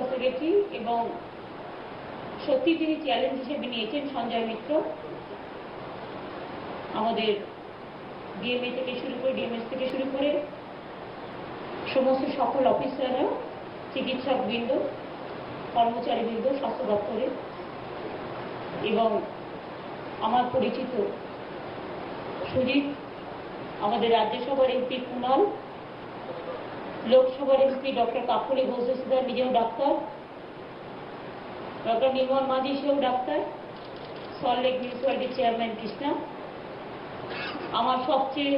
Secretary এবং সত্যি তিনি চ্যালেঞ্জ হিসেবে নিয়েছেন সঞ্জয় মিত্র, আমাদের ডিএমএ থেকে শুরু করে ডিএমএস থেকে শুরু করে সমস্ত সকল অফিসাররা, চিকিৎসকবৃন্দ, কর্মচারীবৃন্দ স্বাস্থ্য দপ্তরে এবং আমার পরিচিত সুজিত, আমাদের রাজ্যসভার এমপি কুণাল, লোকসভার এমপি ডক্টর কাকলি ঘোষ নিজেও ডাক্তার, ডক্টর নির্মল মাঝি সেও ডাক্তার, সল্টলেক মিউনিসিপ্যালিটির চেয়ারম্যান কৃষ্ণা, আমার সবচেয়ে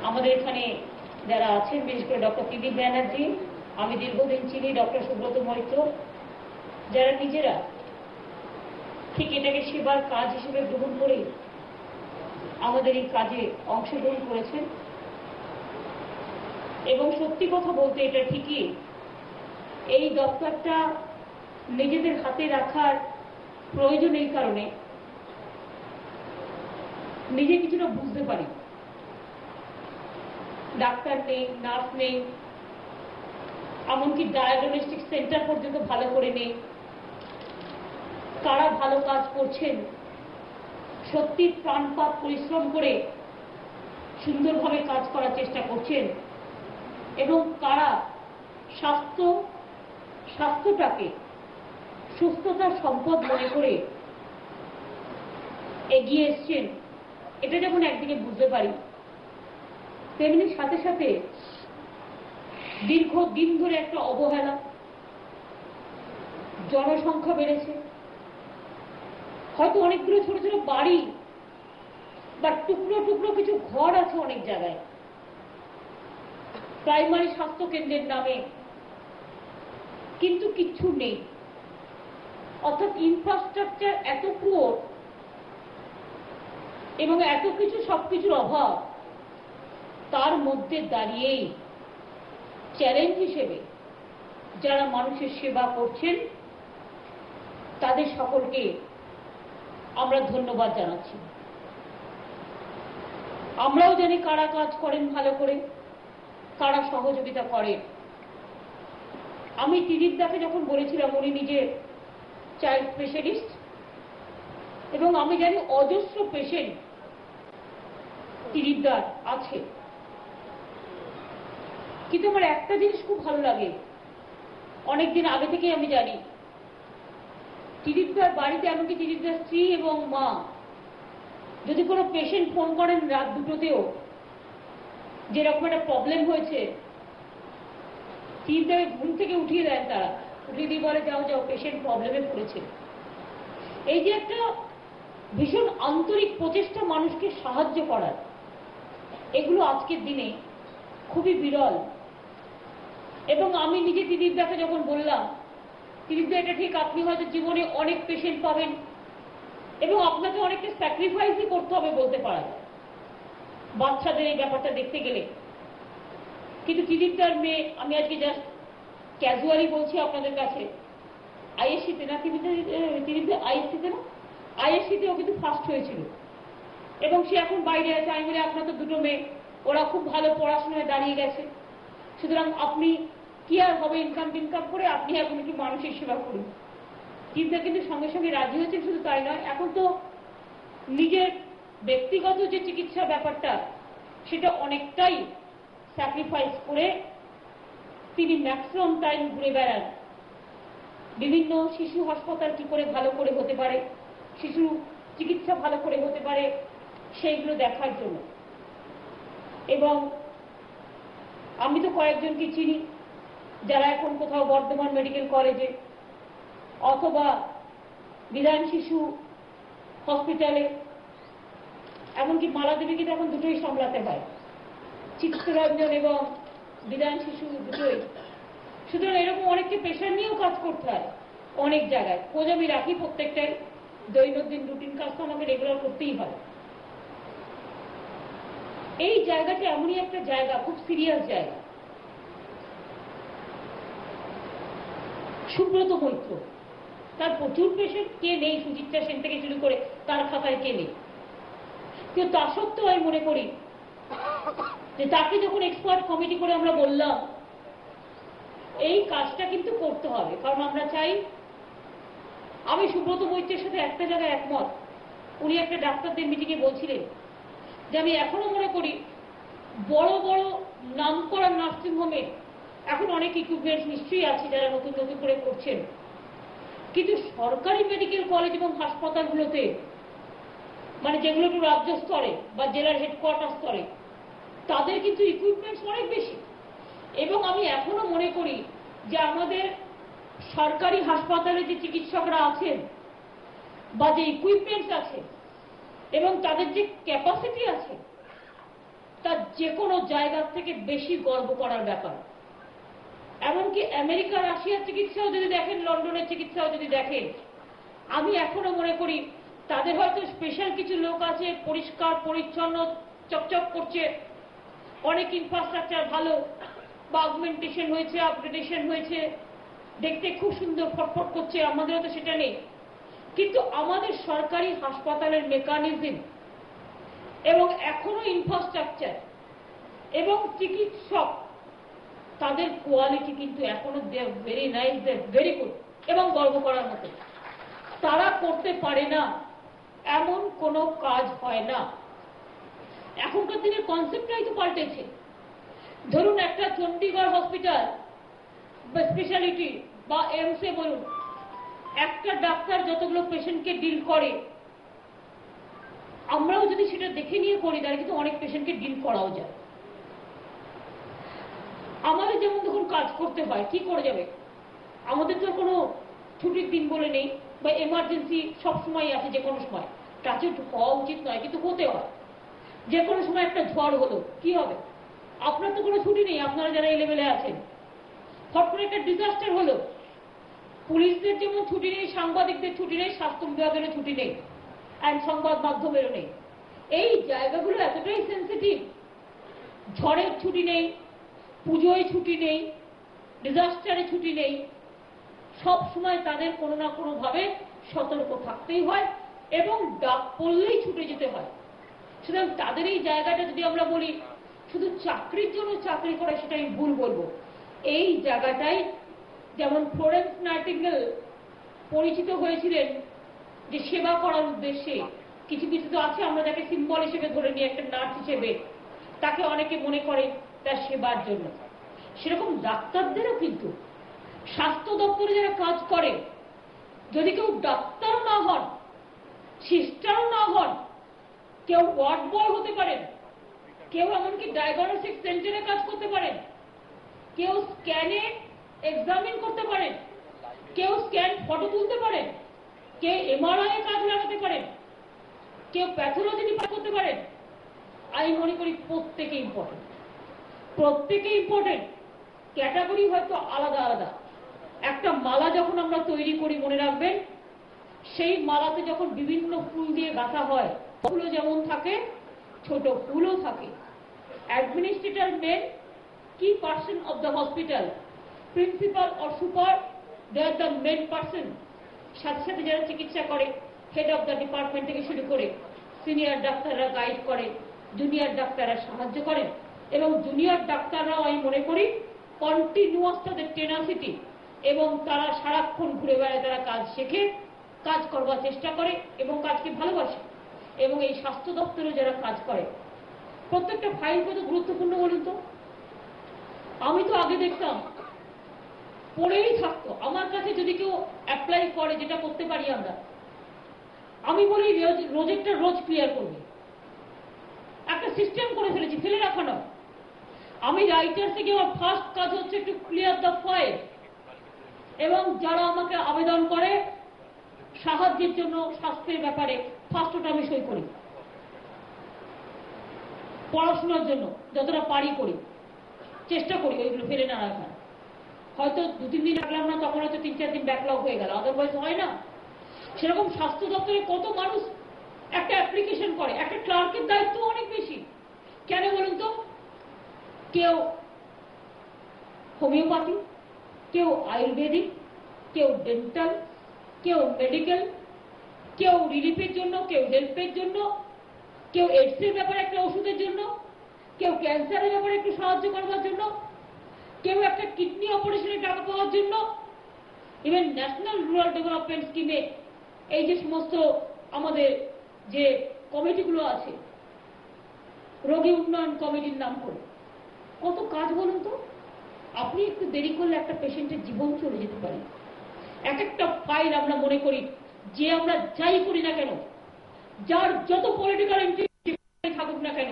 আমাদের এখানে যারা আছেন বিশেষ করে ডক্টর ত্রিদীপ ব্যানার্জি, আমি দীর্ঘদিন চিনি ডক্টর সুব্রত মৈত্র, যারা নিজেরা ঠিক এটাকে সেবার কাজ হিসেবে গ্রহণ করে আমাদের এই কাজে অংশগ্রহণ করেছেন। এবং সত্যি কথা বলতে এটা ঠিকই এই দপ্তরটা নিজেদের হাতে রাখার প্রয়োজন এই কারণে নিজে কিছুটা বুঝতে পারি, ডাক্তার নেই, নার্স নেই, এমনকি ডায়াগনস্টিক সেন্টার পর্যন্ত ভালো করে নেই। কারা ভালো কাজ করছেন, সত্যি প্রাণপাত পরিশ্রম করে সুন্দরভাবে কাজ করার চেষ্টা করছেন এবং কারা স্বাস্থ্যটাকে সুস্থতার সম্পদ মনে করে এগিয়ে এসছেন, এটা যেমন একদিকে বুঝতে পারি, তেমনি সাথে সাথে দীর্ঘদিন ধরে একটা অবহেলা, জনসংখ্যা বেড়েছে, হয়তো অনেকগুলো ছোট ছোট বাড়ি বা টুকরো টুকরো কিছু ঘর আছে অনেক জায়গায় প্রাইমারি স্বাস্থ্য কেন্দ্রের নামে, কিন্তু কিচ্ছু নেই। অর্থাৎ ইনফ্রাস্ট্রাকচার এত পুয়ার এবং এত কিছু সবকিছুর অভাব, তার মধ্যে দাঁড়িয়েই চ্যালেঞ্জ হিসেবে যারা মানুষের সেবা করছেন তাদের সকলকে আমরা ধন্যবাদ জানাচ্ছি। আমরাও জানি কারা কাজ করেন ভালো করে, কারা সহযোগিতা করেন। আমি ত্রিদীপদাকে যখন বলেছিলাম উনি নিজে চাইল্ড স্পেশালিস্ট এবং আমি জানি অজস্র পেশেন্ট ত্রিদীপদার আছে, কিন্তু আমার একটা জিনিস খুব ভালো লাগে, অনেকদিন আগে থেকেই আমি জানি ত্রিদীপদার বাড়িতে, এমনকি ত্রিদীপদার স্ত্রী এবং মা যদি কোনো পেশেন্ট ফোন করেন রাত দুটোতেও, যেরকম একটা প্রবলেম হয়েছে, ত্রিদীপদাকে ঘুম থেকে উঠিয়ে দেন, তারা উঠিয়ে দিয়ে বলে যাও যাও পেশেন্ট প্রবলেমে পড়েছে। এই যে একটা ভীষণ আন্তরিক প্রচেষ্টা মানুষকে সাহায্য করার, এগুলো আজকের দিনে খুবই বিরল। এবং আমি নিজে ত্রিদীপদাকে যখন বললাম, ত্রিদীপদা এটা ঠিক, আপনি হয়তো জীবনে অনেক পেশেন্ট পাবেন এবং আপনাকে অনেকটা স্যাক্রিফাইসই করতে হবে বলতে পারা যায় বাচ্চাদের এই ব্যাপারটা দেখতে গেলে, কিন্তু ত্রিদীপদার মেয়ে, আমি আজকে জাস্ট ক্যাজুয়ালি বলছি আপনাদের কাছে, আইএসসিতে না ত্রিদীপদা আইএসসিতে না আইএসসিতেও কিন্তু ফার্স্ট হয়েছিল এবং সে এখন বাইরে আছে। আমি বলি আপনার তো দুটো মেয়ে, ওরা খুব ভালো পড়াশোনায় দাঁড়িয়ে গেছে, সুতরাং আপনি কি আর হবে ইনকাম টিনকাম করে, আপনি এখন একটু মানুষের সেবা করুন। ত্রিদীপদা কিন্তু সঙ্গে সঙ্গে রাজি হয়েছেন। শুধু তাই নয়, এখন তো নিজের ব্যক্তিগত যে চিকিৎসা ব্যাপারটা সেটা অনেকটাই স্যাক্রিফাইস করে তিনি ম্যাক্সিমাম টাইম ঘুরে বেড়ান, বিভিন্ন শিশু হাসপাতাল কি করে ভালো করে হতে পারে, শিশু চিকিৎসা ভালো করে হতে পারে, সেইগুলো দেখার জন্য। এবং আমি তো কয়েকজনকে চিনি যারা এখন কোথাও বর্ধমান মেডিকেল কলেজে অথবা বিধান শিশু হসপিটালে, এমনকি মালাদেবীকে তো এখন দুটোই সামলাতে হয়, চিত্তরঞ্জন এবং বিধান শিশু দুটোই। সুতরাং এরকম অনেককে পেশার নিয়েও কাজ করতে হয় অনেক জায়গায়। খোঁজ আমি রাখি প্রত্যেকটাই, দৈনন্দিন রুটিন কাজ তো আমাকে রেগুলার করতেই হয়। এই জায়গাটা এমনই একটা জায়গা, খুব সিরিয়াস জায়গা। সুব্রত মৈত্র, তার প্রচুর পেশেন্ট, কে নেই, সুচিত্রা সেন থেকে শুরু করে তার খাতায় কে নেই, কিন্তু তা সত্ত্বেও আমি মনে করি যে তাকে যখন এক্সপার্ট কমিটি করে আমরা বললাম এই কাজটা কিন্তু করতে হবে, কারণ আমরা চাই, আমি সুব্রত মৈত্রের সাথে একটা জায়গায় একমত। উনি একটা ডাক্তারদের মিটিংয়ে বলছিলেন যে আমি এখনো মনে করি বড় বড় নামকরা নার্সিংহোমে এখন অনেক ইকুইপমেন্টস নিশ্চয়ই আছে যারা নতুন নতুন করে করছেন, কিন্তু সরকারি মেডিকেল কলেজ এবং হাসপাতালগুলোতে, মানে যেগুলো একটু রাজ্য স্তরে বা জেলার হেডকোয়ার্টার স্তরে, তাদের কিন্তু ইকুইপমেন্টস অনেক বেশি। এবং আমি এখনো মনে করি যে আমাদের সরকারি হাসপাতালে যে চিকিৎসকরা আছেন বা যে ইকুইপমেন্টস আছে এবং তাদের যে ক্যাপাসিটি আছে, তা যে কোনো জায়গা থেকে বেশি গর্ব করার ব্যাপার। এমনকি আমেরিকা রাশিয়ার চিকিৎসাও যদি দেখেন, লন্ডনের চিকিৎসাও যদি দেখেন, আমি এখনো মনে করি তাদের হয়তো স্পেশাল কিছু লোক আছে, পরিষ্কার পরিচ্ছন্ন চকচক করছে, অনেক ইনফ্রাস্ট্রাকচার ভালো বা অগমেন্টেশন হয়েছে, আপগ্রেডেশন হয়েছে, দেখতে খুব সুন্দর ফটফট করছে, আমাদেরও তো সেটা নেই। কিন্তু আমাদের সরকারি হাসপাতালের মেকানিজম এবং এখনো ইনফ্রাস্ট্রাকচার এবং চিকিৎসক, তাদের কোয়ালিটি কিন্তু এখনো they are very nice, they are very good এবং গর্ব করার মতো। তারা করতে পারে না এমন কোনো কাজ হয় না। এখনকার দিনের কনসেপ্টটাই তো পাল্টেছে। ধরুন একটা চণ্ডীগড় হসপিটাল বা স্পেশালিটি বা এমসে বলুন, একটা ডাক্তার যতগুলো পেশেন্টকে ডিল করে, আমরাও যদি সেটা দেখে নিয়ে করি তাহলে কিন্তু অনেক পেশেন্টকে ডিল করাও যায়। আমাদের যেমন তখন কাজ করতে হয়, কি করে যাবে, আমাদের তো কোনো ছুটির দিন বলে নেই বা এমার্জেন্সি সবসময় আছে, যে কোনো সময় টাচে হওয়া উচিত নয় কিন্তু হতে হয়। যে কোনো সময় একটা ঝড় হলো, কি হবে, আপনার তো কোনো ছুটি নেই, আপনারা যারা এই লেভেলে আছেন। হট করে একটা ডিজাস্টার হলো, পুলিশদের যেমন ছুটি নেই, সাংবাদিকদের ছুটি নেই, স্বাস্থ্য বিভাগেরও ছুটি নেই, অ্যান্ড সংবাদ মাধ্যমেরও নেই। এই জায়গাগুলো এতটাই সেন্সিটিভ, ঝড়ের ছুটি নেই, পুজোয় ছুটি নেই, ডিজাস্টারে ছুটি নেই, সব সময় তাদের কোনো না কোনো ভাবে সতর্ক থাকতেই হয় এবং ডাক পড়লেই ছুটে যেতে হয়। সুতরাং তাদের এই জায়গাটা যদি আমরা বলি শুধু চাকরির জন্য চাকরি করে, সেটা আমি ভুল বলবো। এই জায়গাটাই যেমন ফ্লোরেন্স নাইটিঙ্গেল পরিচিত হয়েছিলেন যে সেবা করার উদ্দেশ্যে, কিছু কিছু তো আছে আমরা যাকে সিম্বল হিসেবে ধরে নিই একটা নার্স হিসেবে, তাকে অনেকে মনে করে তার সেবার জন্য। সেরকম ডাক্তারদেরও কিন্তু স্বাস্থ্য দপ্তরে যারা কাজ করে, যদি কেউ ডাক্তারও না হন, সিস্টারও না হন, কেউ ওয়ার্ড বয় হতে পারেন, কেউ এমনকি ডায়াগনস্টিক সেন্টারে কাজ করতে পারেন, কেউ স্ক্যানে এক্সামিন করতে পারেন, কেউ স্ক্যান ফটো তুলতে পারেন, কেউ এমআরআই এ কাজ লাগাতে পারেন, কেউ প্যাথোলজি ডিপার্ট করতে পারেন। আমি মনে করি প্রত্যেকে ইম্পর্টেন্ট, প্রত্যেকে ইম্পর্টেন্ট। ক্যাটাগরি হয়তো আলাদা আলাদা। একটা মালা যখন আমরা তৈরি করি, মনে রাখবেন সেই মালাতে যখন বিভিন্ন ফুল দিয়ে গাঁথা হয়, ফুলও যেমন থাকে, ছোট ফুলও থাকে। Administrator main key person of the hospital, principal or super, they are the main person. সাথে সাথে যারা চিকিৎসা করে, হেড অফ দ্য ডিপার্টমেন্ট থেকে শুরু করে সিনিয়র ডাক্তাররা গাইড করে, জুনিয়র ডাক্তাররা সাহায্য করেন, এবং জুনিয়র ডাক্তাররাও আমি মনে করি কন্টিনিউয়াস তাদের টেনাসিটি এবং তারা সারাক্ষণ ঘুরে বেড়ায়, তারা কাজ শেখে, কাজ করবার চেষ্টা করে এবং কাজকে ভালোবাসে। এবং এই স্বাস্থ্য দপ্তরে যারা কাজ করে, প্রত্যেকটা ফাইল কত গুরুত্বপূর্ণ বলুন তো। আমি তো আগে দেখতাম পড়েই থাকতো, আমার কাছে যদি কেউ অ্যাপ্লাই করে, যেটা করতে পারি আমরা, আমি বলি রোজেরটা রোজ ক্লিয়ার করবে। একটা সিস্টেম করে ফেলেছি, ফেলে রাখা নয়। আমি রাইটার থেকে আমার ফার্স্ট কাজ হচ্ছে একটু ক্লিয়ার দ্য ফাইল, এবং যারা আমাকে আবেদন করে সাহায্যের জন্য স্বাস্থ্যের ব্যাপারে, ফার্স্ট ওটা আমি সই করি। পড়াশোনার জন্য যতটা পারি করি, চেষ্টা করি ওইগুলো ফেলে না রাখার। হয়তো 2-3 দিন রাখলাম না, তখন হয়তো 3-4 দিন ব্যাকলগ হয়ে গেল, আদারওয়াইজ হয় না। সেরকম স্বাস্থ্য দপ্তরে কত মানুষ একটা অ্যাপ্লিকেশন করে, একটা ক্লার্কের দায়িত্ব অনেক বেশি। কেন বলুন তো? কেউ হোমিওপ্যাথি, কেউ আয়ুর্বেদিক, কেউ ডেন্টাল, কেউ মেডিকেল, কেউ রিলিফের জন্য, কেউ হেল্পের জন্য, কেউ এইডসের ব্যাপারে একটা ওষুধের জন্য, কেউ ক্যান্সারের ব্যাপারে একটু সাহায্য করবার জন্য, কেউ একটা কিডনি অপারেশনের টাকা পাওয়ার জন্য ইভেন ন্যাশনাল রুরাল ডেভেলপমেন্ট স্কিমে এই যে সমস্ত আমাদের যে কমিটিগুলো আছে, রোগী উন্নয়ন কমিটির নাম করে, কত কাজ বলুন তো। আপনি একটু দেরি করলে একটা পেশেন্টের জীবন চলে যেতে পারে। এক একটা ফাইল আমরা মনে করি যে আমরা যাই করি না কেন, যার যত পলিটিক্যাল ইন্টারেস্ট থাকুক না কেন,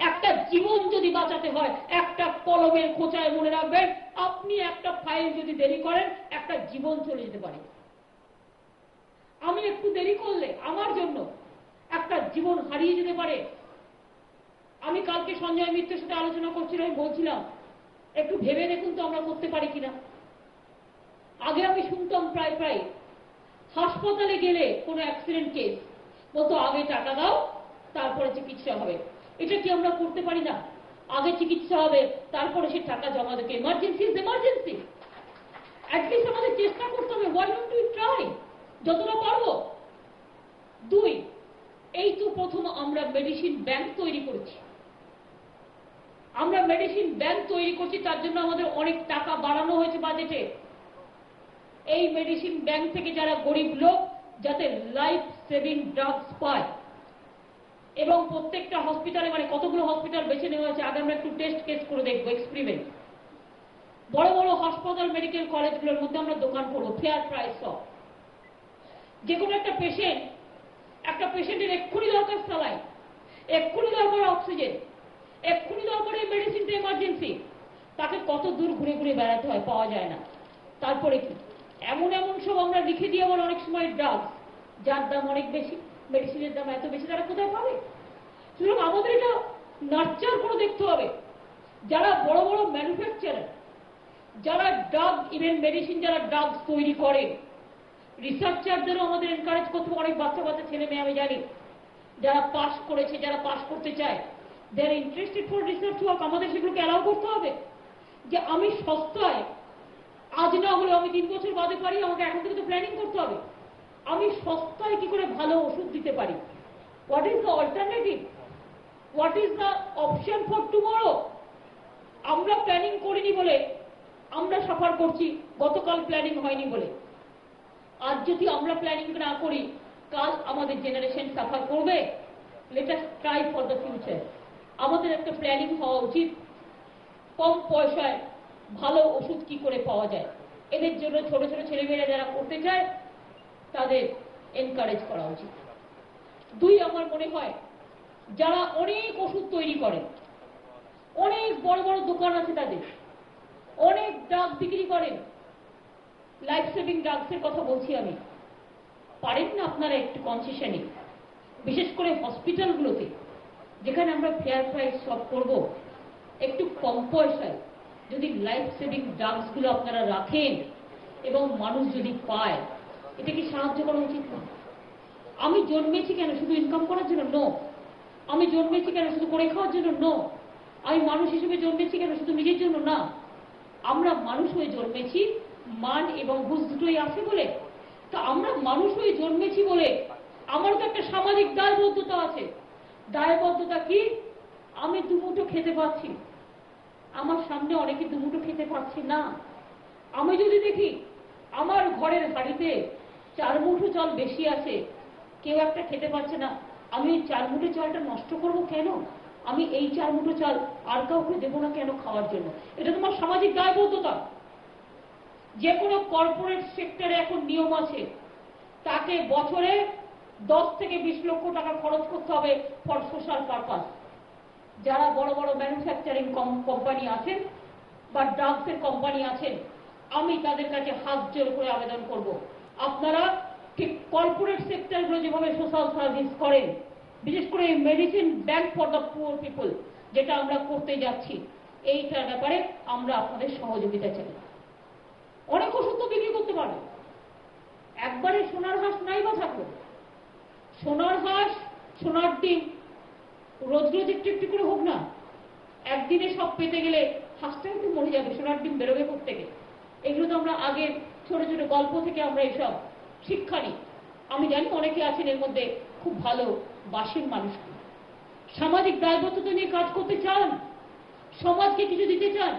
একটা জীবন যদি বাঁচাতে হয় একটা কলমের খোঁচায় মনে রাখবেন, আপনি একটা ফাইল যদি দেরি করেন একটা জীবন চলে যেতে পারে। আমি একটু দেরি করলে আমার জন্য একটা জীবন হারিয়ে যেতে পারে। আমি কালকে সঞ্জয় মিত্রের সাথে আলোচনা করছিলাম, বলছিলাম একটু ভেবে দেখুন তো আমরা করতে পারি কিনা। আগে আমি শুনতাম প্রায় হাসপাতালে গেলে কোনো অ্যাক্সিডেন্ট কেস বলতো আগে টাকা দাও তারপরে চিকিৎসা হবে। এটা কি আমরা করতে পারি না? আগে চিকিৎসা হবে তারপরে সে টাকা জমা দেবে। Emergency is emergency. অ্যাটলিস্ট আমাদের চেষ্টা করতে হবে। হোয়াই ডোন্ট উই ট্রাই যতটা পারবো। 2, এই তো প্রথম আমরা মেডিসিন ব্যাংক তৈরি করেছি। আমরা মেডিসিন ব্যাংক তৈরি করছি, তার জন্য আমাদের অনেক টাকা বাড়ানো হয়েছে বাজেটে। এই মেডিসিন ব্যাংক থেকে যারা গরিব লোক যাতে লাইফ সেভিং ড্রাগস পায়, এবং প্রত্যেকটা হসপিটালে মানে কতগুলো হসপিটাল বেছে নেওয়া হয়েছে, আগে আমরা একটু টেস্ট কেস করে দেখবো, এক্সপেরিমেন্ট। বড় বড় হাসপাতাল মেডিকেল কলেজগুলোর মধ্যে আমরা দোকান করবো, ফেয়ার প্রাইস সব। যে কোনো একটা পেশেন্টের এক্ষুনি দরকার স্যালাইন, এক্ষুনি দরকার অক্সিজেন, এক্ষুনি দরকার এই মেডিসিনটা এমার্জেন্সি, তাকে কত দূর ঘুরে ঘুরে বেড়াতে হয়, পাওয়া যায় না। তারপরে কি এমন সব আমরা লিখে দিয়ে আবার অনেক সময় ড্রাগস যার দাম অনেক বেশি, মেডিসিনের দাম এত বেশি, তারা কোথায় পাবে? সুতরাং আমাদের এটা নার্চার করে দেখতে হবে। যারা বড় বড় ম্যানুফ্যাকচারার, যারা ড্রাগ ইভেন মেডিসিন যারা ড্রাগস তৈরি করে, রিসার্চারদেরও আমাদের এনকারেজ করতে হবে। অনেক বাচ্চা ছেলে মেয়ে আমি জানি যারা পাস করেছে, যারা পাস করতে চায়, they are interested for research work. আমাদের সেগুলোকে অ্যালাউ করতে হবে যে আমি সস্তায়, আজ না হলে আমি 3 বছর বাদে পারি, আমাকে এখন থেকে তো প্ল্যানিং করতে হবে, আমি সস্তায় কি করে ভালো ওষুধ দিতে পারি। What is the alternative, what is the option for tomorrow. আমরা প্ল্যানিং করিনি বলে আমরা সাফার করছি, গতকাল প্ল্যানিং হয়নি বলে। আজ যদি আমরা প্ল্যানিং না করি, কাল আমাদের জেনারেশন সাফার করবে। Let us try for the future. আমাদের একটা প্ল্যানিং হওয়া উচিত, কম পয়সায় ভালো ওষুধ কি করে পাওয়া যায়। এদের জন্য ছোট ছোট ছেলেমেয়েরা যারা করতে চায় তাদের এনকারেজ করা উচিত। 2, আমার মনে হয় যারা অনেক ওষুধ তৈরি করে, অনেক বড় বড় দোকান আছে তাদের, অনেক ড্রাগ বিক্রি করেন, লাইফ সেভিং ড্রাগসের কথা বলছি আমি, পারেন না আপনারা একটু কনসেশনে, বিশেষ করে হসপিটালগুলোতে যেখানে আমরা ফেয়ার প্রাইস সব করব, একটু কম পয়সায় যদি লাইফ সেভিং ড্রাগসগুলো আপনারা রাখেন এবং মানুষ যদি পায়, এটা কি সাহায্য করা উচিত না? আমি জন্মেছি কেন শুধু ইনকাম করার জন্য? নো। আমি জন্মেছি কেন শুধু করে খাওয়ার জন্য? নো। আমি মানুষ হিসেবে জন্মেছি কেন শুধু নিজের জন্য? না। আমরা মানুষ হয়ে জন্মেছি, মান এবং হুঁশ দুটোই আছে বলে। তা আমরা মানুষ হয়ে জন্মেছি বলে আমার তো একটা সামাজিক দায়বদ্ধতা আছে। দায়বদ্ধতা কি? আমি দুমুঠো খেতে পাচ্ছি, আমার সামনে অনেকে দুমুঠো খেতে পাচ্ছি না। আমি যদি দেখি আমার ঘরের হাঁড়িতে 4 মুঠো চাল বেশি আছে, কেউ একটা খেতে পারছে না, আমি এই 4 মুঠো চালটা নষ্ট করব কেন? আমি এই 4 মুঠো চাল আর কাউকে দেবো না কেন খাওয়ার জন্য? এটা তোমার সামাজিক দায়বদ্ধতা। যে কোনো কর্পোরেট সেক্টরে এখন নিয়ম আছে, তাকে বছরে 10 থেকে 20 লক্ষ টাকা খরচ করতে হবে ফর সোশ্যাল পারপাস। যারা বড় বড় ম্যানুফ্যাকচারিং কোম্পানি আছেন বা ড্রাগসের কোম্পানি আছেন, আমি তাদের কাছে হাত জোর করে আবেদন করব, আপনারা ঠিক কর্পোরেট সেক্টরগুলো যেভাবে সোশ্যাল সার্ভিস করেন, বিশেষ করে medicine bank for the poor people যেটা আমরা করতে যাচ্ছি, এইটার ব্যাপারে আমরা আপনাদের সহযোগিতা চাই। অনেক ওষুধ তো বিক্রি করতে পারবে, একবারে সোনার হাঁস নাই বা থাকলো। সোনার হাঁস, সোনার ডিম রোজ রোজ একটু একটু করে হোক না, একদিনে সব পেতে গেলে হাঁসটা একটু মরে যাবে, সোনার ডিম বেরোবে থেকে। এগুলো তো আমরা আগে ছোট ছোট গল্প থেকে আমরা এসব শিক্ষা নিই। আমি জানি অনেকে আছেন এর মধ্যে খুব ভালো বাসের মানুষ, সামাজিক দায়বদ্ধতা নিয়ে কাজ করতে চান, সমাজকে কিছু দিতে চান,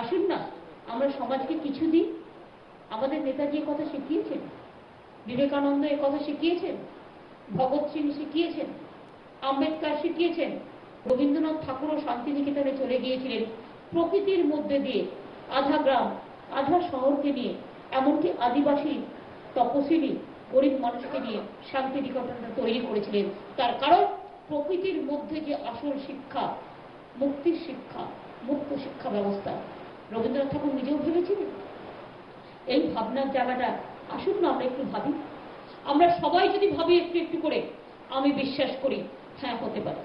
আসুন না আমরা সমাজকে কিছু দিই। আমাদের নেতাজি কথা শিখিয়েছেন, বিবেকানন্দ কথা শিখিয়েছেন, ভগৎ সিং শিখিয়েছেন, আম্বেদকর শিখিয়েছেন, রবীন্দ্রনাথ ঠাকুরও শান্তিনিকেতনে চলে গিয়েছিলেন প্রকৃতির মধ্যে দিয়ে আধা গ্রাম আধা শহরকে নিয়ে, এমনকি আদিবাসী তপশিলি গরিব মানুষকে নিয়ে শান্তিনিকেতনটা তৈরি করেছিলেন। তার কারণ প্রকৃতির মধ্যে যে আসল শিক্ষা, মুক্তির শিক্ষা, মুক্ত শিক্ষা ব্যবস্থা, রবীন্দ্রনাথ ঠাকুর নিজেও ভেবেছিলেন। এই ভাবনার জায়গাটা আসুন না আমরা একটু ভাবি। আমরা সবাই যদি ভাবি একটু একটু করে, আমি বিশ্বাস করি হ্যাঁ হতে পারে।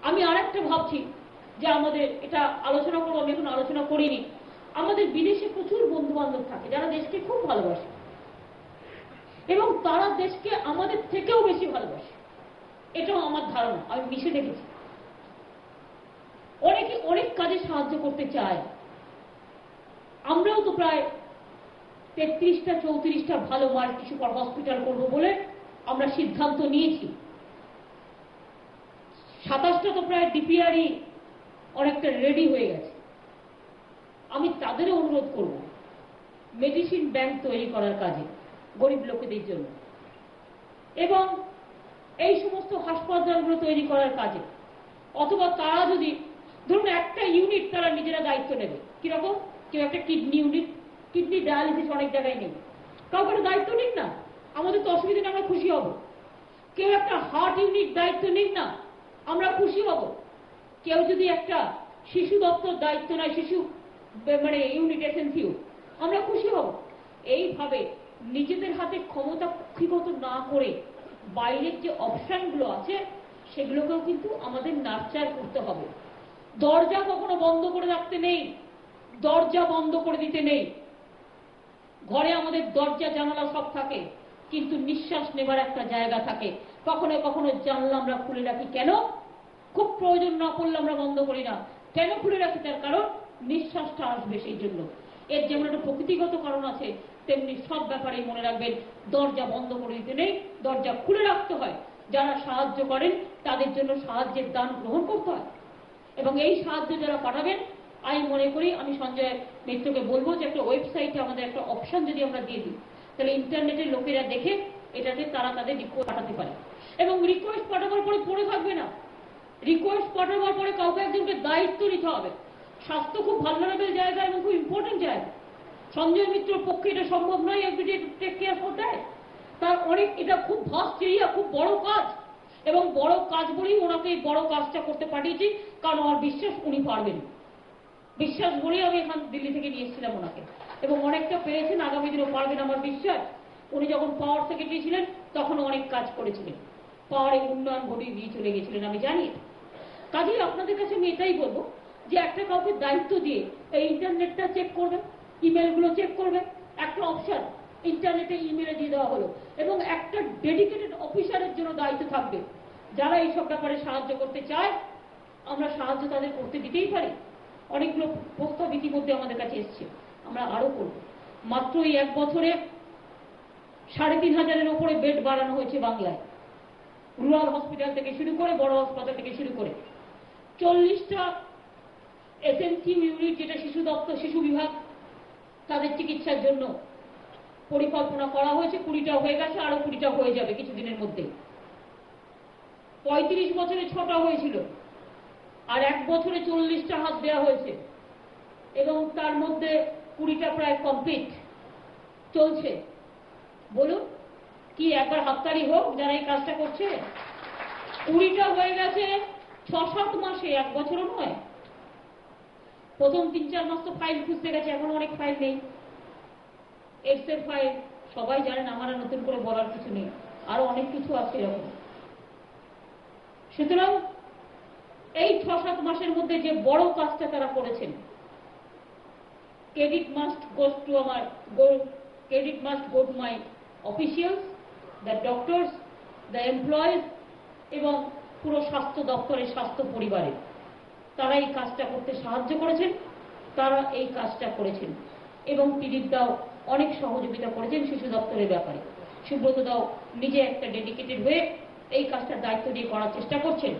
আমি আর একটা ভাবছি যে আমাদের এটা আলোচনা করবো, আমি এখন আলোচনা করিনি। আমাদের বিদেশে প্রচুর বন্ধু বান্ধব থাকে যারা দেশকে খুব ভালোবাসে এবং তারা দেশকে আমাদের থেকেও বেশি ভালোবাসে, এটাও আমার ধারণা, আমি মিশে দেখেছি। অনেকে অনেক কাজে সাহায্য করতে চায়। আমরাও তো প্রায় 33টা 34টা ভালো মাল্টি সুপার হসপিটাল করবো বলে আমরা সিদ্ধান্ত নিয়েছি। 27টা তো প্রায় ডিপিআরই অনেকটা রেডি হয়ে গেছে। আমি তাদেরও অনুরোধ করব মেডিসিন ব্যাংক তৈরি করার কাজে গরিব লোকেদের জন্য, এবং এই সমস্ত হাসপাতালগুলো তৈরি করার কাজে, অথবা তারা যদি ধরুন একটা ইউনিট তারা নিজেরা দায়িত্ব নেবে। কিরকম? কেউ একটা কিডনি ইউনিট, কিডনি ডায়ালিসিস অনেক জায়গায় নেই, কাউকে একটা দায়িত্ব নিক না, আমাদের তো অসুবিধা নেই, আমরা খুশি হব। কেউ একটা হার্ট ইউনিট দায়িত্ব নিক না, আমরা খুশি হব। কেউ যদি একটা শিশু দপ্তর দায়িত্ব নেয়, শিশু মানে ইউনিট এসএনসিউ, আমরা খুশি হব। এইভাবে নিজেদের হাতে ক্ষমতা কুক্ষিগত না করে বাইরের যে অপশনগুলো আছে সেগুলোকেও কিন্তু আমাদের নার্চার করতে হবে। দরজা কখনো বন্ধ করে রাখতে নেই, দরজা বন্ধ করে দিতে নেই। ঘরে আমাদের দরজা জানালা সব থাকে, কিন্তু নিঃশ্বাস নেবার একটা জায়গা থাকে। কখনো কখনো জানলা আমরা খুলে রাখি, কেন? খুব প্রয়োজন না পড়লে আমরা বন্ধ করি না। কেন খুলে রাখি? তার কারণ নিঃশ্বাসটা আসবে সেই জন্য। এর যেমন একটা প্রকৃতিগত কারণ আছে, তেমনি সব ব্যাপারেই মনে রাখবেন দরজা বন্ধ করে দিতে নেই, দরজা খুলে রাখতে হয়। যারা সাহায্য করেন তাদের জন্য সাহায্যের দান গ্রহণ করতে হয়, এবং এই সাহায্য যারা পাঠাবেন আমি মনে করি, আমি সঞ্জয় মিত্রকে বলবো যে একটা ওয়েবসাইটে আমাদের একটা অপশন যদি আমরা দিয়ে দিই, তাহলে ইন্টারনেটের লোকেরা দেখে এটাতে তারা তাদের রিকোয়েস্ট পাঠাতে পারে। এবং রিকোয়েস্ট পাঠাবার পরে পড়ে থাকবে না, রিকোয়েস্ট পাঠাবার পরে কাউকে একজনকে দায়িত্ব নিতে হবে। স্বাস্থ্য খুব ভালনারেবল জায়গা এবং খুব ইম্পর্টেন্ট জায়গা। সঞ্জয় মিত্রর পক্ষে এটা সম্ভব নয় everyday take care for that. তার অনেক, এটা খুব ভাস্ট এরিয়া, খুব বড় কাজ, এবং বড় কাজ বলেই ওনাকে এই বড় কাজটা করতে পাঠিয়েছি, কারণ আমার বিশ্বাস উনি পারবেন। বিশ্বাস বলেই আমি এখান দিল্লি থেকে নিয়ে এসেছিলাম ওনাকে, এবং অনেকটা পেরেছেন, আগামী দিনেও পারবেন আমার বিশ্বাস। উনি যখন পাওয়ার সেক্রেটারি ছিলেন তখন অনেক কাজ করেছিলেন, পাওয়ারে উন্নয়ন ঘটিয়ে দিয়ে চলে গেছিলেন, আমি জানি। কাজেই আপনাদের কাছে আমি এটাই বলবো যে একটা কাউকে দায়িত্ব দিয়ে এই ইন্টারনেটটা চেক করবেন, ইমেলগুলো চেক করবেন। একটা অপশন ইন্টারনেটে ইমেলে দিয়ে দেওয়া হলো, এবং একটা ডেডিকেটেড অফিসারের জন্য দায়িত্ব থাকবে। যারা এইসব ব্যাপারে সাহায্য করতে চায় আমরা সাহায্য তাদের করতে দিতেই পারি। অনেকগুলো প্রস্তাব ইতিমধ্যে আমাদের কাছে এসছে, আমরা আরো করব। মাত্র এই 1 বছরে 3,500-এর উপরে বেড বাড়ানো হয়েছে বাংলায়, রুরাল হসপিটাল থেকে শুরু করে, বড় হাসপাতাল থেকে শুরু করে। 40টা এসএনসিউ ইউনিট, যেটা শিশু দপ্তর, শিশু বিভাগ, তাদের চিকিৎসার জন্য পরিকল্পনা করা হয়েছে। 20টা হয়ে গেছে, আরো 20টা হয়ে যাবে কিছুদিনের মধ্যে। 35 বছরে 6টা হয়েছিল, আর 1 বছরে 40টা হাত দেওয়া হয়েছে, এবং তার মধ্যে 20টা প্রায় কমপ্লিট চলছে। বলুন কি একবার হাততালি হোক যারা এই কাজটা করছে। 20টা হয়ে গেছে 6-7 মাসে, 1 বছরও নয়। প্রথম 3-4 মাস তো ফাইল খুঁজতে গেছে, এখন অনেক ফাইল নেই। এক্স এর ফাইল সবাই জানেন, আমার নতুন করে বলার কিছু নেই, আরো অনেক কিছু আছে এরকম। সুতরাং এই 6-7 মাসের মধ্যে যে বড় কাজটা তারা করেছেন, credit must go to my officials, the doctors, the employees, এবং পুরো স্বাস্থ্য দপ্তরের স্বাস্থ্য পরিবারের। তারা এই কাজটা করতে সাহায্য করেছেন, তারা এই কাজটা করেছেন, এবং ত্রিদীপ দাও অনেক সহযোগিতা করেছেন শিশু দপ্তরের ব্যাপারে। সুব্রত দাও নিজে একটা ডেডিকেটেড হয়ে এই কাজটার দায়িত্ব দিয়ে করার চেষ্টা করছেন।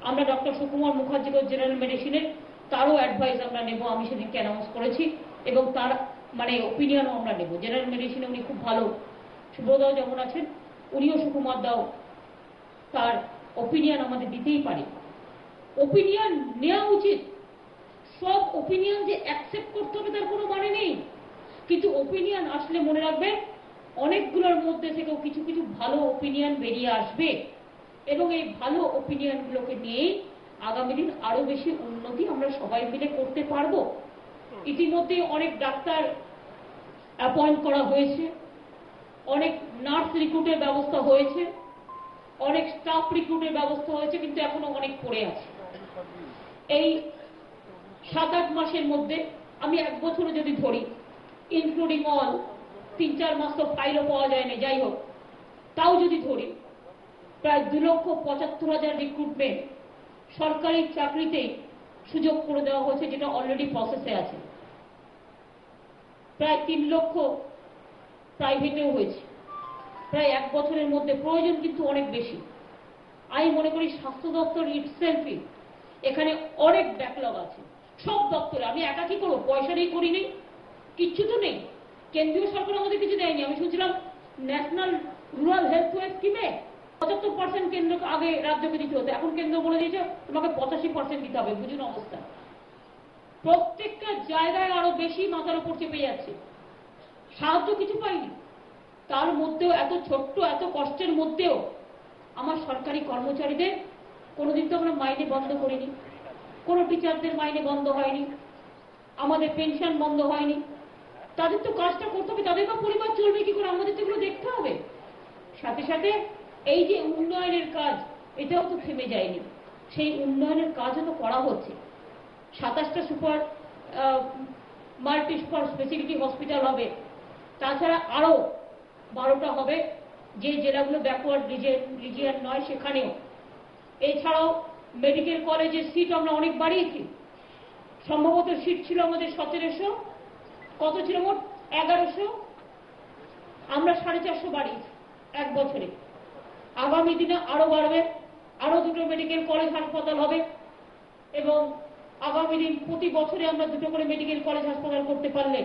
আমরা ডক্টর সুকুমার মুখার্জি জেনারেল মেডিসিনের তারও অ্যাডভাইস আমরা নেব, আমি সেদিনকে অ্যানাউন্স করেছি, এবং তার মানে ওপিনিয়নও আমরা নেব। জেনারেল মেডিসিনে উনি খুব ভালো, সুব্রতদাও যেমন আছেন, উনিও সুকুমার দাও, তার ওপিনিয়ন আমাদের দিতেই পারে। ওপিনিয়ন নেওয়া উচিত, সব ওপিনিয়ন যে অ্যাকসেপ্ট করতে হবে তার কোনো মানে নেই, কিন্তু ওপিনিয়ন আসলে মনে রাখবেন অনেকগুলোর মধ্যে থেকেও কিছু কিছু ভালো ওপিনিয়ন বেরিয়ে আসবে, এবং এই ভালো ওপিনিয়নগুলোকে নিয়েই আগামী দিন আরো বেশি উন্নতি আমরা সবাই মিলে করতে পারবো। ইতিমধ্যে অনেক ডাক্তার অ্যাপয়েন্ট করা হয়েছে, অনেক নার্স রিক্রুটের ব্যবস্থা হয়েছে, অনেক স্টাফ রিক্রুটের ব্যবস্থা হয়েছে, কিন্তু এখনো অনেক পড়ে আছে। এই 7-8 মাসের মধ্যে, আমি 1 বছরে যদি ধরি, ইনক্লুডিং অল, 3-4 মাস তো ফাইলও পাওয়া যায়নি, যাই হোক, তাও যদি ধরি, প্রায় 2,75,000 রিক্রুটমেন্ট সরকারি চাকরিতেই সুযোগ করে দেওয়া হয়েছে, যেটা অলরেডি প্রসেসে আছে। প্রায় 3 লক্ষ প্রাইভেটেও হয়েছে। প্রায় 1 বছরের মধ্যে প্রয়োজন কিন্তু অনেক বেশি। আমি মনে করি স্বাস্থ্য দপ্তর ইটসেলফই এখানে অনেক ব্যাকলগ আছে, সব দপ্তরে। আমি একা কি করবো, পয়সা নেই করিনি, কিচ্ছু তো নেই, কেন্দ্রীয় সরকার আমাদের কিছু দেয়নি। আমি শুনছিলাম ন্যাশনাল রুরাল হেলথ স্কিমে 75% কেন্দ্র আগে রাজ্যকে দিতে হতো, এখন কেন্দ্র বলে দিয়েছে তোমাকে 85% দিতে হবে। বুঝুন অবস্থা, প্রত্যেকটা জায়গায় আরো বেশি মাথার উপর চেপে যাচ্ছে, সাহায্য কিছু পাইনি। তার মধ্যেও এত ছোট্ট, এত কষ্টের মধ্যেও আমার সরকারি কর্মচারীদের কোনোদিন তো আমরা মাইনে বন্ধ করিনি, কোনো টিচারদের মাইনে বন্ধ হয়নি, আমাদের পেনশন বন্ধ হয়নি। তাদের তো কাজটা করতে হবে, তাদের বা পরিবার চলবে কি করে, আমাদের তো এগুলো দেখতে হবে। সাথে সাথে এই যে উন্নয়নের কাজ, এটাও তো থেমে যায়নি, সেই উন্নয়নের কাজও তো করা হচ্ছে। 27টা super multi super speciality hospital হবে, তাছাড়া আরো 12টা হবে যে জেলাগুলো ব্যাকওয়ার্ড রিজিয়ন নয় সেখানেও। এছাড়াও মেডিকেল কলেজের সিট আমরা অনেক বাড়িয়েছি, সম্ভবত সিট ছিল আমাদের 1700, কত ছিল মোট 1100, আমরা 450 বাড়িয়েছি 1 বছরে। আগামী দিনে আরো বাড়বে, আরো 2টো মেডিকেল কলেজ হাসপাতাল হবে, এবং আগামী দিন প্রতি বছরে আমরা 2টো করে মেডিকেল কলেজ হাসপাতাল করতে পারলে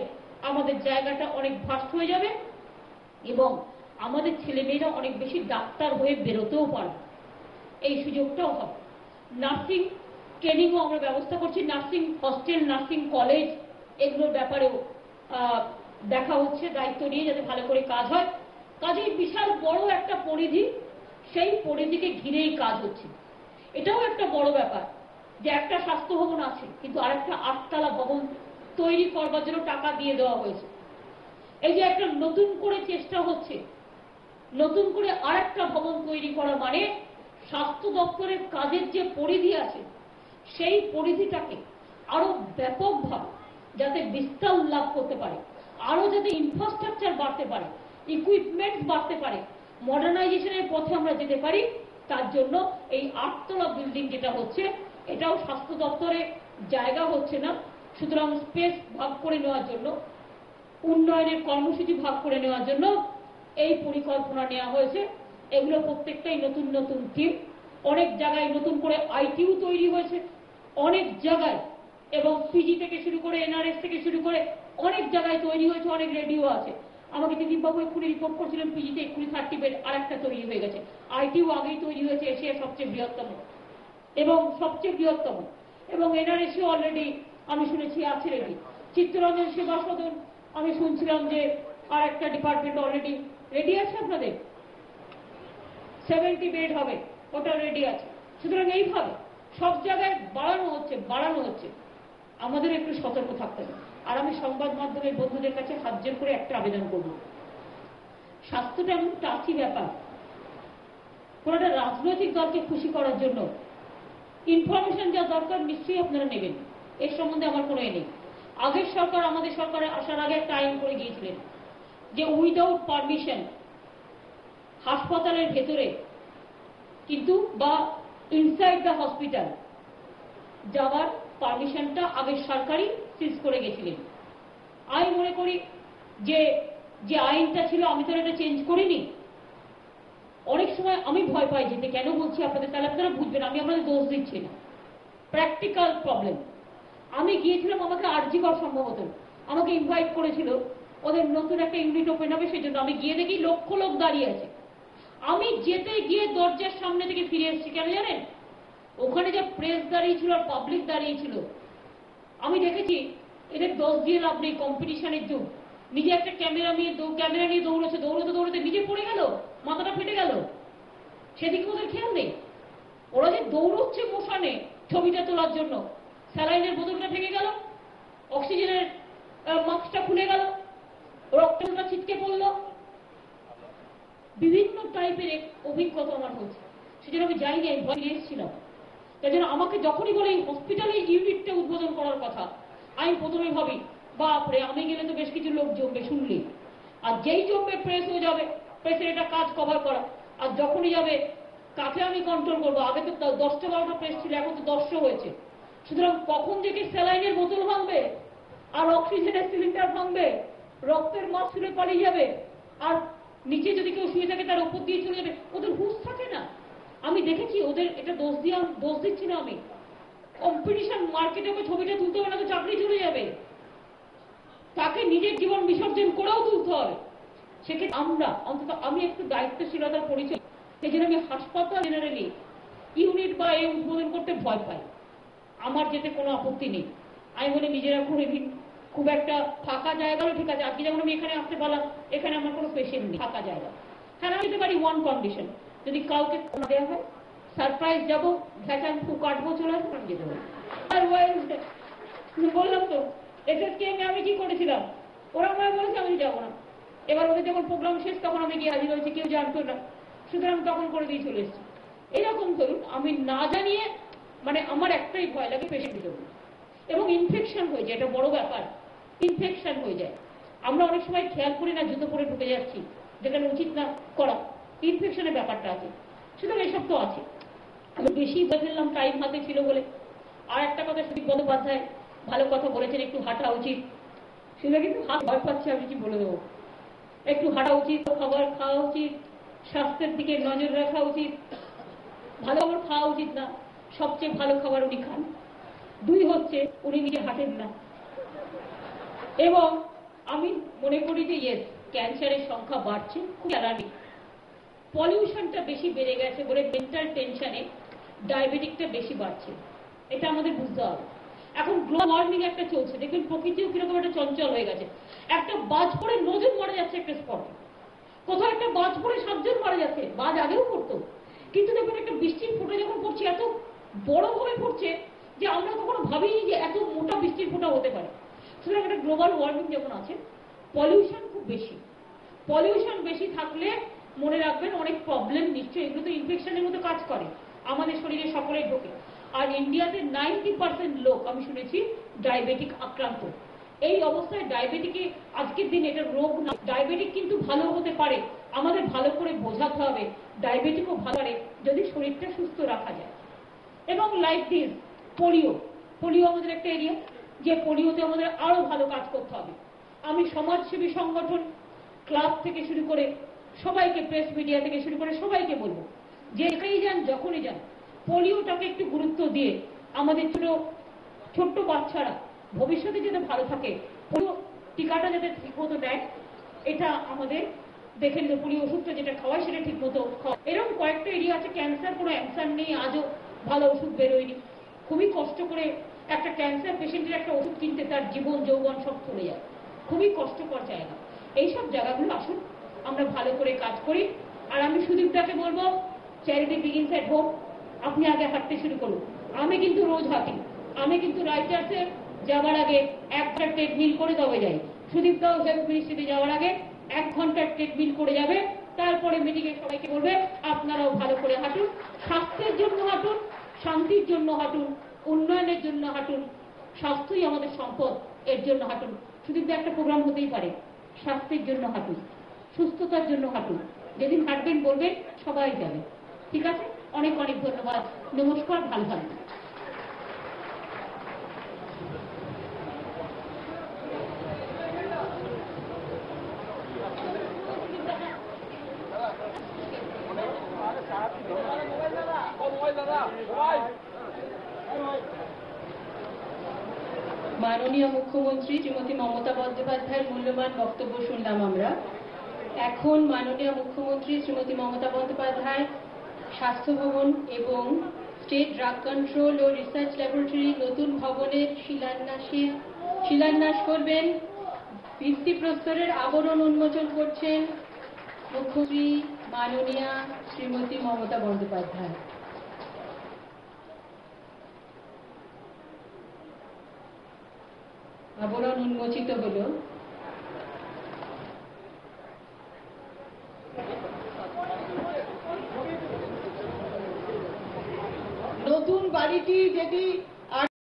আমাদের জায়গাটা অনেক ভাস্ট হয়ে যাবে, এবং আমাদের ছেলেমেয়েরা অনেক বেশি ডাক্তার হয়ে বেরোতেও পারবে, এই সুযোগটাও হবে। নার্সিং ট্রেনিংও আমরা ব্যবস্থা করছি, নার্সিং হস্টেল, নার্সিং কলেজ, এগুলোর ব্যাপারেও দেখা হচ্ছে, দায়িত্ব নিয়ে যাতে ভালো করে কাজ হয়। কাজেই বিশাল বড় একটা পরিধি, সেই পরিধিকে ঘিরেই কাজ হচ্ছে। এটাও একটা বড় ব্যাপার যে একটা স্বাস্থ্য ভবন আছে, কিন্তু আরেকটা 8তলা ভবন তৈরি করবার জন্য টাকা দিয়ে দেওয়া হয়েছে। এই যে একটা নতুন করে চেষ্টা হচ্ছে, নতুন করে আরেকটা ভবন তৈরি করা, মানে স্বাস্থ্য দপ্তরের কাজের যে পরিধি আছে সেই পরিধিটাকে আরো ব্যাপকভাবে যাতে বিস্তার লাভ করতে পারে, আরো যাতে ইনফ্রাস্ট্রাকচার বাড়তে পারে, ইকুইপমেন্টস বাড়তে পারে, মডার্নাইজেশনের পথে আমরা যেতে পারি, তার জন্য এই 8তলা বিল্ডিং যেটা হচ্ছে, এটাও স্বাস্থ্য দপ্তরে জায়গা হচ্ছে না, সুতরাং স্পেস ভাগ করে নেওয়ার জন্য, উন্নয়নের কর্মসূচি ভাগ করে নেওয়ার জন্য এই পরিকল্পনা নেওয়া হয়েছে। এগুলো প্রত্যেকটাই নতুন নতুন টিম, অনেক জায়গায় নতুন করে আইটিইউ তৈরি হয়েছে অনেক জায়গায়, এবং পিজি থেকে শুরু করে এনআরএস থেকে শুরু করে অনেক জায়গায় তৈরি হয়েছে, অনেক রেডিও আছে। আমাকে দিলীপবাবু এক্ষুনি রিপোর্ট করছিলেন পিজিতে এক্ষুনি 30 বেড আরেকটা তৈরি হয়ে গেছে। আইটিইউ আগেই তৈরি হয়েছে, এশিয়ার সবচেয়ে বৃহত্তম এবং সবচেয়ে বৃহত্তম, এবং এনআরএসও অলরেডি আমি শুনেছি আছে রেডি। চিত্তরঞ্জন সেবা সদন আমি শুনছিলাম যে আর একটা ডিপার্টমেন্ট অলরেডি রেডি আছে, আপনাদের 70 বেড হবে, ওটা রেডি আছে। সুতরাং এইভাবে সব জায়গায় বাড়ানো হচ্ছে, আমাদের একটু সতর্ক থাকতে হবে। আর আমি সংবাদ মাধ্যমের বন্ধুদের কাছে হাত জোর করে একটা আবেদন করব, স্বাস্থ্যটা এমন টাচি ব্যাপার, কোন একটা রাজনৈতিক দলকে খুশি করার জন্য ইনফরমেশন যা দরকার নিশ্চয়ই আপনারা নেবেন, এর সম্বন্ধে আমার কোনো নেই। আগের সরকার, আমাদের সরকারে আসার আগে একটা আইন করে গিয়েছিলেন যে উইদাউট পারমিশন হাসপাতালের ভেতরে কিন্তু বা ইনসাইড দ্য হসপিটাল যাওয়ার পারমিশনটা আগের সরকারই সিজ করে গেছিলেন। আমি মনে করি যে যে আইনটা ছিল, আমি তো এটা চেঞ্জ করিনি, অনেক সময় আমি ভয় পাই যেতে। কেন বলছি আপনাদের, তাহলে আপনারা বুঝবেন আমি আপনাদের দোষ দিচ্ছি না, প্র্যাকটিক্যাল প্রবলেম। আমি গিয়েছিলাম, আমাকে আরজি কর সম্ভবত আমাকে ইনভাইট করেছিল, ওদের নতুন একটা ইউনিট ওপেন হবে, সেই জন্য আমি গিয়ে দেখি লক্ষ লোক দাঁড়িয়ে আছে। আমি যেতে গিয়ে দরজার সামনে থেকে ফিরে এসেছি। কেন জানেন? ওখানে যা প্রেস দাঁড়িয়েছিল আর পাবলিক দাঁড়িয়েছিল, আমি দেখেছি এদের দোষ দিয়ে লাভ নেই, কম্পিটিশনের যুগ। নিজে একটা ক্যামেরা নিয়ে দৌড়েছে, দৌড়তে দৌড়তে নিজে পড়ে গেল, মাথাটা ফেটে গেল, সেদিকে ওদের খেয়াল নেই। ওরা যে দৌড়চ্ছে মোশনে ছবিটা তোলার জন্য, স্যালাইনের বোতলটা ভেঙে গেল, অক্সিজেনের মাস্কটা খুলে গেল, রক্তটা ছিটকে পড়ল, বিভিন্ন টাইপের অভিজ্ঞতা আমার হয়েছে। সেজন্য আমি যাইনি, আমি ভয় এসেছিলাম। তাই জন্য আমাকে যখনই বলে এই হসপিটালে ইউনিটটা উদ্বোধন করার কথা, আমি প্রথমে ভাবি বাপরে, আমি গেলে তো বেশ কিছু লোক জমবে শুনলি, আর যেই জমবে প্রেস হয়ে যাবে, প্রেসের এটা কাজ কভার করা, আর যখনই যাবে কাকে আমি কন্ট্রোল করবো? আগে তো 10টা-12টা প্রেস ছিল, এখন তো 10শো হয়েছে। সুতরাং কখন থেকে স্যালাইনের বোতল ভাঙবে, আর অক্সিজেনের সিলিন্ডার ভাঙবে, রক্তের মাস্ক ছুঁড়ে পালিয়ে যাবে, আর নিচে যদি কেউ শুয়ে থাকে তার উপর দিয়ে চলে যাবে, ওদের হুঁশ থাকে না। আমি দেখেছি ওদের, এটা দোষ দিচ্ছি না আমি। কম্পিটিশন মার্কেটে ওকে ছবিটা তুলতে হবে না তো চাকরি চলে যাবে, তাকে নিজের জীবন বিসর্জন করেও তুলতে হবে। সেক্ষেত্রে আমরা অন্তত, আমি একটু দায়িত্বশীলতার পরিচয়, সেই জন্য আমি হাসপাতাল জেনারেলি ইউনিট বা এ উদ্বোধন করতে ভয় পাই। আমার যেতে কোনো আপত্তি নেই, আমি বলি নিজেরা ঘুরে দিন, খুব একটা ফাঁকা জায়গাও ঠিক আছে। আজকে যেমন আমি এখানে আসতে পারলাম, এখানে আমার কোনো পেশেন্ট নেই, ফাঁকা জায়গা। হ্যাঁ, আমি যেতে পারি ওয়ান কন্ডিশন, যদি কাউকে দেওয়া হয়, সারপ্রাইজ যাবো, ভ্যাচান ফু কাটবো, চলে আসবো, আমি যেতে পারি। আর বললাম তো এসএসকে আমি কি করেছিলাম, ওরা আমায় বলেছে আমি যাবো না। এবার ওদের যখন প্রোগ্রাম শেষ তখন আমি গিয়ে হাজির হয়েছি, কেউ জানতো না, সুতরাং তখন করে দিয়ে চলে এসেছি। এরকম ধরুন, আমি না জানিয়ে, মানে আমার একটাই ভয় লাগে পেশেন্টের জন্য, এবং ইনফেকশন হয়ে যায়, এটা বড় ব্যাপার, ইনফেকশন হয়ে যায়। আমরা অনেক সময় খেয়াল করি না, জুতো পরে ঢুকে যাচ্ছি যেখানে উচিত না করা, ইনফেকশনের ব্যাপারটা আছে। সুতরাং এসব তো আছে। আমি বেশি ফেললাম, টাইম হাতে ছিল বলে। আর একটা কথা, সুদীপ বন্দ্যোপাধ্যায় ভালো কথা বলেছেন, একটু হাঁটা উচিত। সেটা কিন্তু ভয় পাচ্ছে, আমি কি বলে দেবো, একটু হাঁটা উচিত, খাবার খাওয়া উচিত, স্বাস্থ্যের দিকে নজর রাখা উচিত। ভালো খাবার খাওয়া উচিত না, সবচেয়ে ভালো খাবার উনি খান। 2 হচ্ছে উনি নিজে হাঁটেন না। এবং আমি মনে করি যে ইয়েস, ক্যান্সারের সংখ্যা বাড়ছে, খুব অ্যালার্মিং। পলিউশনটা বেশি বেড়ে গেছে বলে মেন্টাল টেনশনে ডায়াবেটিকটা বেশি বাড়ছে, এটা আমাদের বুঝতে হবে। এখন গ্লোবাল ওয়ার্মিং একটা চলছে, দেখবেন প্রকৃতিও কিরকম একটা চঞ্চল হয়ে গেছে। একটা বাজ পড়ে 9 জন মারা যাচ্ছে একটা স্পটে, কোথাও একটা বাজ পড়ে 7 জন মারা যাচ্ছে। বাজ আগেও পড়তো, কিন্তু দেখবেন একটা বৃষ্টির ফোঁটা যখন পড়ছে, এত বড় ভাবে পড়ছে যে আমরা কখনো ভাবিনি যে এত মোটা বৃষ্টির ফোঁটা হতে পারে। সুতরাং একটা গ্লোবাল ওয়ার্মিং যেমন আছে, পলিউশন খুব বেশি। পলিউশন বেশি থাকলে মনে রাখবেন অনেক প্রবলেম নিশ্চয়ই, এগুলো তো ইনফেকশনের মতো কাজ করে, আমাদের শরীরে সকলেই ঢোকে। আর ইন্ডিয়াতে 90% লোক আমি শুনেছি ডায়াবেটিক আক্রান্ত। এই অবস্থায় ডায়াবেটিকে আজকের দিন এটা রোগ না, ডায়াবেটিক কিন্তু ভালো হতে পারে। আমাদের ভালো করে বোঝাতে হবে ডায়াবেটিকও ভালো পারে যদি শরীরটা সুস্থ রাখা যায়। এবং লাইক দিস, পোলিও আমাদের একটা এরিয়া, যে পোলিওতে আমাদের আরো ভালো কাজ করতে হবে। আমি সমাজসেবী সংগঠন, ক্লাব থেকে শুরু করে সবাইকে, প্রেস মিডিয়া থেকে শুরু করে সবাইকে বলবো, যেখানেই যান যখনই যান, পোলিওটাকে একটু গুরুত্ব দিয়ে আমাদের ছোট্ট বাচ্চারা ভবিষ্যতে যাতে ভালো থাকে, পোলিও টিকাটা যাতে ঠিকমতো দেয়, এটা আমাদের দেখে নিতে। পোলিও ওষুধটা যেটা খাওয়ায় সেটা ঠিক মতো খাওয়া। এরকম কয়েকটা এরিয়া আছে, ক্যান্সার কোনো অ্যান্সার নেই, আজও ভালো ওষুধ বেরোয়নি। খুবই কষ্ট করে একটা ক্যান্সার পেশেন্টের একটা ওষুধ কিনতে তার জীবন যৌবন সব চলে যায়, খুবই কষ্টকর জায়গা। এইসব জায়গাগুলো আসুন আমরা ভালো করে কাজ করি। আর আমি সুদীপটাকে বলবো, চ্যারিটি বিগিনস এট হোম, আপনি আগে হাঁটতে শুরু করুন। আমি কিন্তু রোজ হাঁটি, আমি কিন্তু রাইটার্সে যাওয়ার আগে 1 ঘন্টা ট্রেডমিল করে তবে যাই। সুদীপটাও হেলথ মিনিস্ট্রিতে যাওয়ার আগে 1 ঘন্টা ট্রেডমিল করে যাবে, তারপরে মিটিংয়ে সবাইকে বলবে আপনারাও ভালো করে হাঁটুন, স্বাস্থ্যের জন্য হাঁটুন, শান্তির জন্য হাঁটুন, উন্নয়নের জন্য হাঁটুন। স্বাস্থ্যই আমাদের সম্পদ, এর জন্য হাঁটুন। সুদীপটা একটা প্রোগ্রাম হতেই পারে, স্বাস্থ্যের জন্য হাঁটুন, সুস্থতার জন্য হাঁটুন। যেদিন হাঁটবেন বলবেন, সবাই যাবে। ঠিক আছে, অনেক অনেক ধন্যবাদ, নমস্কার, ভালো থাকবেন। মাননীয় মুখ্যমন্ত্রী শ্রীমতী মমতা বন্দ্যোপাধ্যায়ের মূল্যবান বক্তব্য শুনলাম আমরা। এখন মাননীয় মুখ্যমন্ত্রী শ্রীমতী মমতা বন্দ্যোপাধ্যায় স্বাস্থ্য ভবন এবং স্টেট ড্রাগ কন্ট্রোল ও রিসার্চ ল্যাবরেটরি নতুন ভবনের শিলান্যাস করবেন। ভিত্তিপ্রস্তরের আবরণ উন্মোচন করছেন মুখ্যমন্ত্রী মাননীয়া শ্রীমতী মমতা বন্দ্যোপাধ্যায়। আবরণ উন্মোচিত হলো। নতুন বাড়িটি যেটি